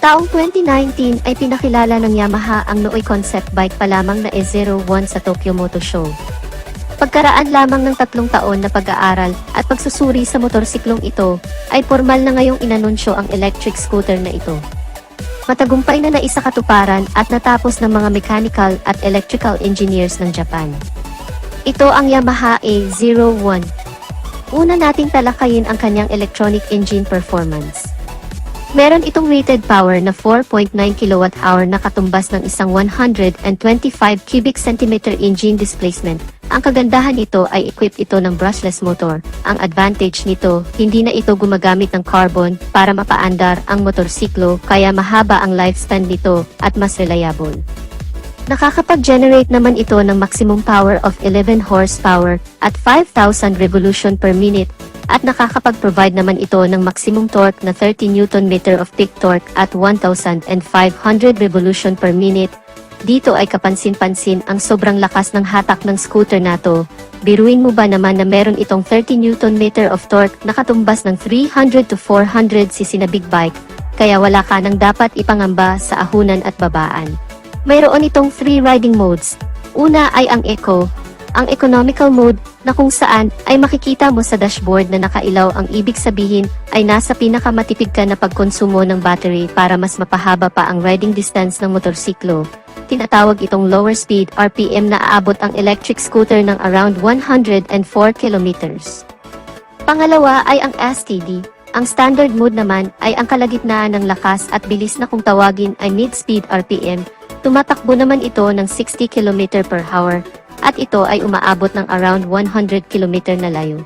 Taong 2019 ay pinakilala ng Yamaha ang nooy concept bike pa lamang na E01 sa Tokyo Motor Show. Pagkaraan lamang ng 3 taon na pag-aaral at pagsusuri sa motorsiklong ito, ay formal na ngayong inanunsyo ang electric scooter na ito. Matagumpay na naisakatuparan at natapos ng mga mechanical at electrical engineers ng Japan. Ito ang Yamaha E01. Una nating talakayin ang kanyang electronic engine performance. Meron itong rated power na 4.9 kWh na katumbas ng isang 125 cubic centimeter engine displacement. Ang kagandahan nito ay equipped ito ng brushless motor. Ang advantage nito, hindi na ito gumagamit ng carbon para mapaandar ang motorsiklo, kaya mahaba ang lifespan nito at mas reliable. Nakakapag-generate naman ito ng maximum power of 11 horsepower at 5,000 revolution per minute. At nakakapag-provide naman ito ng maximum torque na 30 Nm of peak torque at 1,500 revolution per minute. Dito ay kapansin-pansin ang sobrang lakas ng hatak ng scooter na to. Biruin mo ba naman na meron itong 30 Nm of torque na katumbas ng 300 to 400cc na big bike, kaya wala ka nang dapat ipangamba sa ahunan at babaan. Mayroon itong 3 riding modes. Una ay ang Eco, ang economical mode, na kung saan ay makikita mo sa dashboard na nakailaw. Ang ibig sabihin ay nasa pinakamatipid ka na pagkonsumo ng battery para mas mapahaba pa ang riding distance ng motorsiklo. Tinatawag itong lower speed RPM na aabot ang electric scooter ng around 104 kilometers. Pangalawa ay ang STD. Ang standard mode naman ay ang kalagitnaan ng lakas at bilis na kung tawagin ay mid-speed RPM. Tumatakbo naman ito ng 60 km per hour. At ito ay umaabot ng around 100 km na layo.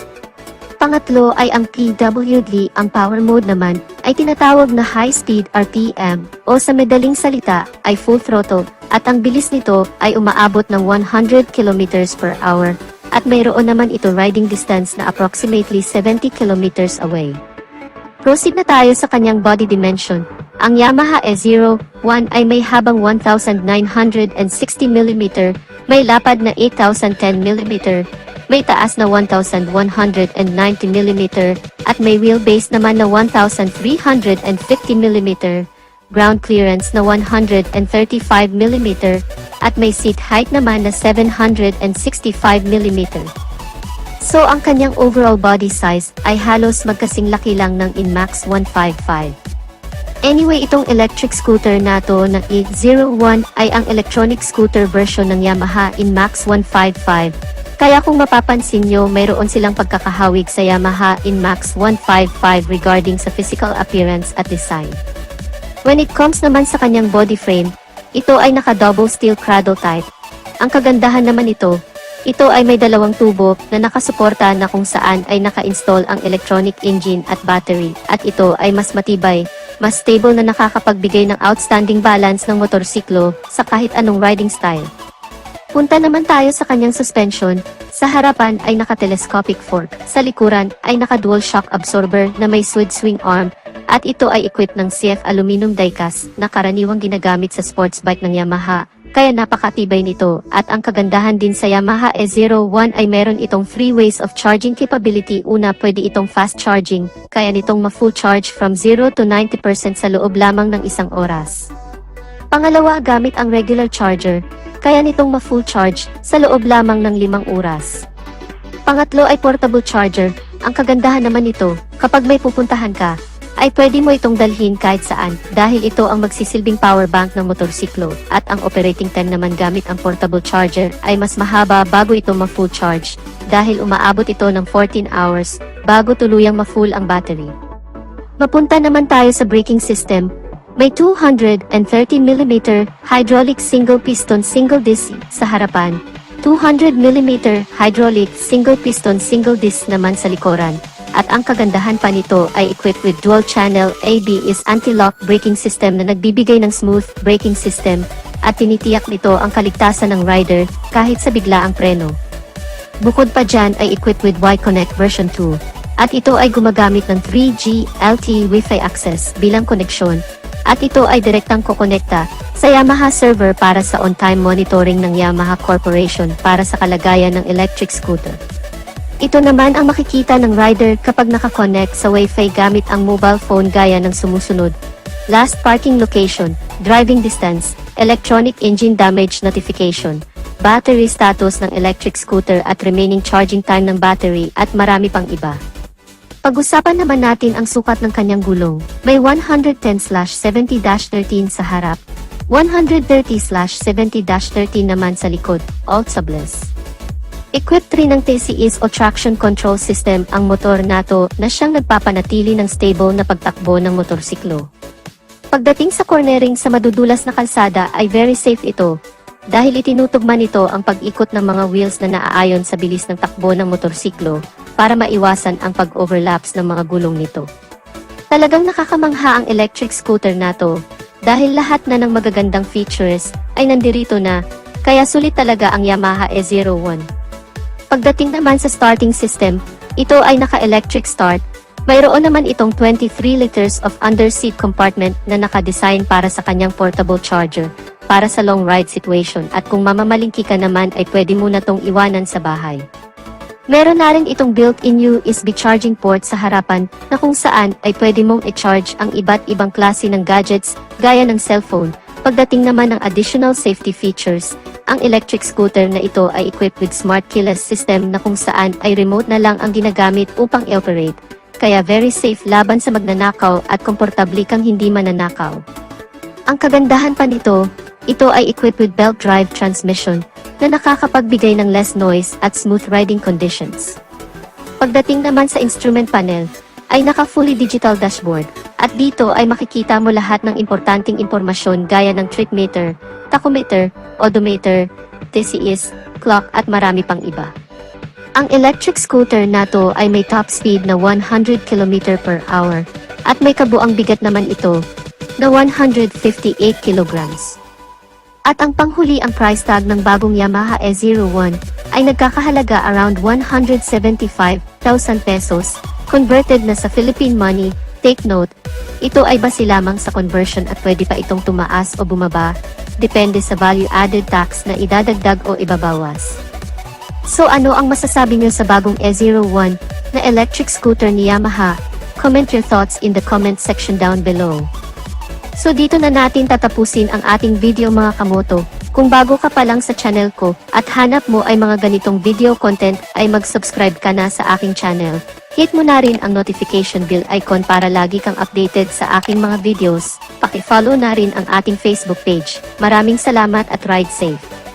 Pangatlo ay ang PWD. Ang power mode naman ay tinatawag na high speed RPM o sa madaling salita ay full throttle at ang bilis nito ay umaabot ng 100 km per hour at mayroon naman ito riding distance na approximately 70 km away. Proceed na tayo sa kanyang body dimension. Ang Yamaha E01 ay may habang 1,960 mm, may lapad na 8,010 mm, may taas na 1,190 mm, at may wheelbase naman na 1,350 mm, ground clearance na 135 mm, at may seat height naman na 765 mm. So ang kanyang overall body size ay halos magkasing laki lang ng Inmax 155. Anyway, itong electric scooter na to na E01 ay ang electronic scooter version ng Yamaha Inmax 155. Kaya kung mapapansin nyo, mayroon silang pagkakahawig sa Yamaha Inmax 155 regarding sa physical appearance at design. When it comes naman sa kanyang body frame, ito ay naka-double steel cradle type. Ang kagandahan naman ito ay may 2 tubo na nakasuporta na kung saan ay naka-install ang electronic engine at battery, at ito ay mas matibay, mas stable na nakakapagbigay ng outstanding balance ng motorsiklo sa kahit anong riding style. Punta naman tayo sa kanyang suspension. Sa harapan ay naka-telescopic fork, sa likuran ay naka-dual shock absorber na may sword swing arm, at ito ay equipped ng CF aluminum die-cast na karaniwang ginagamit sa sports bike ng Yamaha. Kaya napakatibay nito, at ang kagandahan din sa Yamaha E01 ay meron itong 3 ways of charging capability. Una, pwede itong fast charging, kaya nitong ma-full charge from 0 to 90% sa loob lamang ng 1 oras. Pangalawa, gamit ang regular charger, kaya nitong ma-full charge sa loob lamang ng 5 oras. Pangatlo ay portable charger. Ang kagandahan naman nito, kapag may pupuntahan ka, ay pwede mo itong dalhin kahit saan dahil ito ang magsisilbing power bank ng motorsiklo, at ang operating time naman gamit ang portable charger ay mas mahaba bago ito ma-full charge dahil umaabot ito ng 14 hours bago tuluyang ma-full ang battery. Mapunta naman tayo sa braking system. May 230mm hydraulic single piston single disc sa harapan, 200mm hydraulic single piston single disc naman sa likuran. At ang kagandahan pa nito ay equipped with dual channel ABS anti-lock braking system na nagbibigay ng smooth braking system, at tinitiyak nito ang kaligtasan ng rider kahit sa biglaang preno. Bukod pa dyan ay equipped with Y-Connect version 2, at ito ay gumagamit ng 3G LTE Wi-Fi access bilang koneksyon, at ito ay direktang kokonekta sa Yamaha server para sa on-time monitoring ng Yamaha Corporation para sa kalagayan ng electric scooter. Ito naman ang makikita ng rider kapag nakakonect sa Wi-Fi gamit ang mobile phone gaya ng sumusunod. last parking location, driving distance, electronic engine damage notification, battery status ng electric scooter at remaining charging time ng battery at marami pang iba. Pag-usapan naman natin ang sukat ng kanyang gulong. May 110/70-13 sa harap, 130/70-13 naman sa likod, all tubeless. Equipped rin ng TCS o traction control system ang motor nato na siyang nagpapanatili ng stable na pagtakbo ng motorsiklo. Pagdating sa cornering sa madudulas na kalsada ay very safe ito, dahil itinutugma nito ang pag-ikot ng mga wheels na naaayon sa bilis ng takbo ng motorsiklo para maiwasan ang pag-overlaps ng mga gulong nito. Talagang nakakamangha ang electric scooter nato, dahil lahat na ng magagandang features ay nandirito na, kaya sulit talaga ang Yamaha E01. Pagdating naman sa starting system, ito ay naka-electric start. Mayroon naman itong 23 liters of underseat compartment na nakadesign para sa kanyang portable charger, para sa long ride situation at kung mamamalingki ka naman ay pwede mo na tong iwanan sa bahay. Meron na rin itong built-in USB charging port sa harapan na kung saan ay pwede mong i-charge ang iba't ibang klase ng gadgets gaya ng cellphone. Pagdating naman ng additional safety features, ang electric scooter na ito ay equipped with smart keyless system na kung saan ay remote na lang ang ginagamit upang i-operate, kaya very safe laban sa magnanakaw at komportable kang hindi mananakaw. Ang kagandahan pa nito, ito ay equipped with belt drive transmission na nakakapagbigay ng less noise at smooth riding conditions. Pagdating naman sa instrument panel, ay naka-fully digital dashboard, at dito ay makikita mo lahat ng importanteng impormasyon gaya ng trip meter, tachometer, odometer, TCS, clock at marami pang iba. Ang electric scooter nato ay may top speed na 100 km/h, at may kabuang bigat naman ito na 158 kilograms. At ang panghuli ang price tag ng bagong Yamaha E01 ay nagkakahalaga around 175,000 pesos, converted na sa Philippine money. Take note, ito ay base lamang sa conversion at pwede pa itong tumaas o bumaba, depende sa value-added tax na idadagdag o ibabawas. So ano ang masasabi niyo sa bagong E01 na electric scooter ni Yamaha? Comment your thoughts in the comment section down below. So dito na natin tatapusin ang ating video mga kamoto. Kung bago ka pa lang sa channel ko at hanap mo ay mga ganitong video content ay mag-subscribe ka na sa aking channel. Hit mo na rin ang notification bell icon para lagi kang updated sa aking mga videos. Paki-follow na rin ang ating Facebook page. Maraming salamat at ride safe!